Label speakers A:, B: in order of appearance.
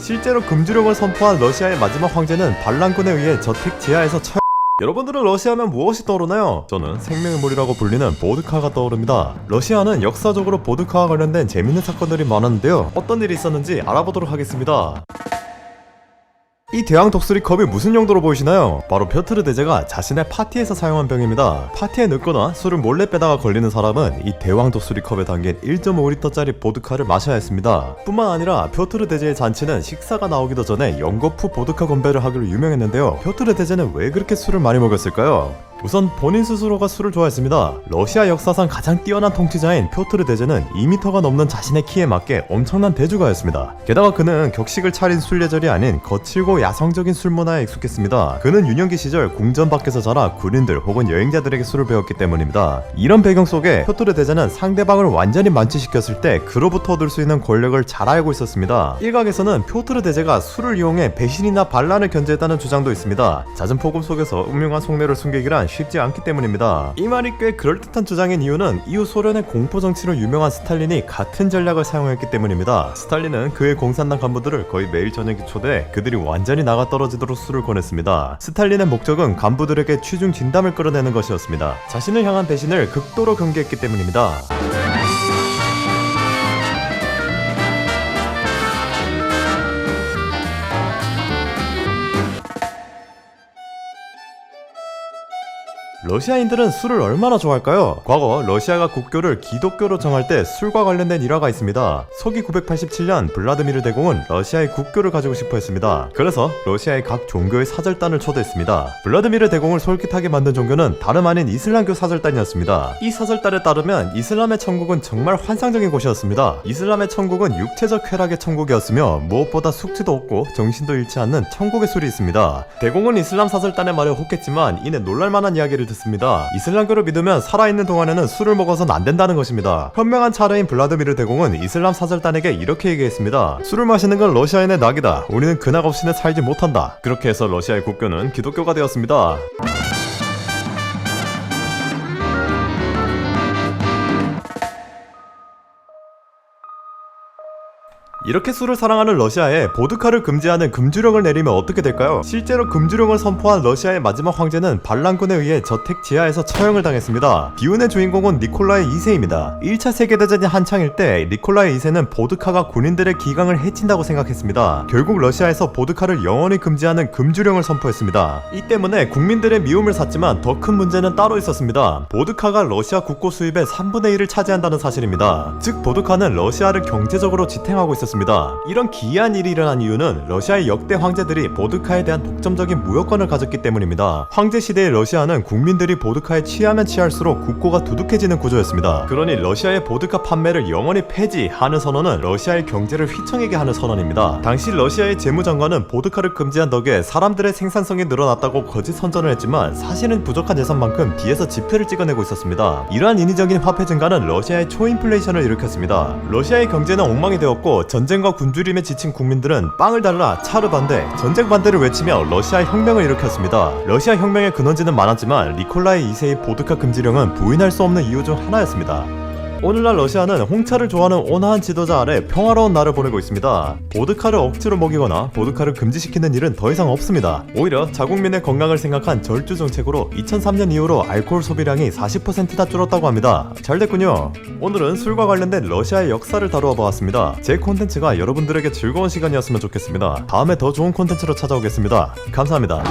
A: 실제로 금주령을 선포한 러시아의 마지막 황제는 반란군에 의해 저택 지하에서 여러분들은 러시아하면 무엇이 떠오르나요? 저는 생명의 물이라고 불리는 보드카가 떠오릅니다. 러시아는 역사적으로 보드카와 관련된 재밌는 사건들이 많았는데요. 어떤 일이 있었는지 알아보도록 하겠습니다. 이 대왕 독수리 컵이 무슨 용도로 보이시나요? 바로 뾰트르 대제가 자신의 파티에서 사용한 병입니다. 파티에 늙거나 술을 몰래 빼다가 걸리는 사람은 이 대왕 독수리 컵에 담긴 1.5리터짜리 보드카를 마셔야 했습니다. 뿐만 아니라 뾰트르 대제의 잔치는 식사가 나오기도 전에 연거푸 보드카 건배를 하기로 유명했는데요. 뾰트르 대제는 왜 그렇게 술을 많이 먹였을까요? 우선 본인 스스로가 술을 좋아했습니다. 러시아 역사상 가장 뛰어난 통치자인 뾰트르 대제는 2m가 넘는 자신의 키에 맞게 엄청난 대주가였습니다. 게다가 그는 격식을 차린 술 예절이 아닌 거칠고 야성적인 술 문화에 익숙했습니다. 그는 유년기 시절 궁전 밖에서 자라 군인들 혹은 여행자들에게 술을 배웠기 때문입니다. 이런 배경 속에 뾰트르 대제는 상대방을 완전히 만취시켰을 때 그로부터 얻을 수 있는 권력을 잘 알고 있었습니다. 일각에서는 뾰트르 대제가 술을 이용해 배신이나 반란을 견제했다는 주장도 있습니다. 잦은 폭음 속에서 음흉한 속내를 숨기기란 쉽지 않기 때문입니다. 이 말이 꽤 그럴듯한 주장인 이유는 이후 소련의 공포정치로 유명한 스탈린이 같은 전략을 사용했기 때문입니다. 스탈린은 그의 공산당 간부들을 거의 매일 저녁에 초대해 그들이 완전히 나가 떨어지도록 술을 권했습니다. 스탈린의 목적은 간부들에게 취중 진담을 끌어내는 것이었습니다. 자신을 향한 배신을 극도로 경계했기 때문입니다. 러시아인들은 술을 얼마나 좋아할까요? 과거 러시아가 국교를 기독교로 정할 때 술과 관련된 일화가 있습니다. 서기 987년 블라드미르 대공은 러시아의 국교를 가지고 싶어 했습니다. 그래서 러시아의 각 종교의 사절단을 초대했습니다. 블라드미르 대공을 솔깃하게 만든 종교는 다름 아닌 이슬람교 사절단이었습니다. 이 사절단에 따르면 이슬람의 천국은 정말 환상적인 곳이었습니다. 이슬람의 천국은 육체적 쾌락의 천국이었으며 무엇보다 숙취도 없고 정신도 잃지 않는 천국의 술이 있습니다. 대공은 이슬람 사절단의 말에 혹했지만 이내 놀랄만한 이야기를 듣습니다. 이슬람교를 믿으면 살아있는 동안에는 술을 먹어서는 안 된다는 것입니다. 현명한 차르인 블라드미르 대공은 이슬람 사절단에게 이렇게 얘기했습니다. 술을 마시는 건 러시아인의 낙이다. 우리는 그 낙 없이는 살지 못한다. 그렇게 해서 러시아의 국교는 기독교가 되었습니다. 이렇게 술을 사랑하는 러시아에 보드카를 금지하는 금주령을 내리면 어떻게 될까요? 실제로 금주령을 선포한 러시아의 마지막 황제는 반란군에 의해 저택 지하에서 처형을 당했습니다. 비운의 주인공은 니콜라이 2세입니다. 1차 세계대전이 한창일 때 니콜라이 2세는 보드카가 군인들의 기강을 해친다고 생각했습니다. 결국 러시아에서 보드카를 영원히 금지하는 금주령을 선포했습니다. 이 때문에 국민들의 미움을 샀지만 더 큰 문제는 따로 있었습니다. 보드카가 러시아 국고 수입의 3분의 1을 차지한다는 사실입니다. 즉 보드카는 러시아를 경제적으로 지탱하고 있었습니다. 이런 기이한 일이 일어난 이유는 러시아의 역대 황제들이 보드카에 대한 독점적인 무역권을 가졌기 때문입니다. 황제 시대의 러시아는 국민들이 보드카에 취하면 취할수록 국고가 두둑해지는 구조였습니다. 그러니 러시아의 보드카 판매를 영원히 폐지하는 선언은 러시아의 경제를 휘청이게 하는 선언입니다. 당시 러시아의 재무장관은 보드카를 금지한 덕에 사람들의 생산성이 늘어났다고 거짓 선전을 했지만 사실은 부족한 예산만큼 뒤에서 지표를 찍어내고 있었습니다. 이러한 인위적인 화폐 증가는 러시아의 초인플레이션을 일으켰습니다. 러시아의 경제는 엉망이 되었고 전쟁과 굶주림에 지친 국민들은 빵을 달라 차르 반대, 전쟁 반대를 외치며 러시아 혁명을 일으켰습니다. 러시아 혁명의 근원지는 많았지만 니콜라이 2세의 보드카 금지령은 부인할 수 없는 이유 중 하나였습니다. 오늘날 러시아는 홍차를 좋아하는 온화한 지도자 아래 평화로운 날을 보내고 있습니다. 보드카를 억지로 먹이거나 보드카를 금지시키는 일은 더 이상 없습니다. 오히려 자국민의 건강을 생각한 절주 정책으로 2003년 이후로 알코올 소비량이 40%나 줄었다고 합니다. 잘 됐군요. 오늘은 술과 관련된 러시아의 역사를 다루어 보았습니다. 제 콘텐츠가 여러분들에게 즐거운 시간이었으면 좋겠습니다. 다음에 더 좋은 콘텐츠로 찾아오겠습니다. 감사합니다.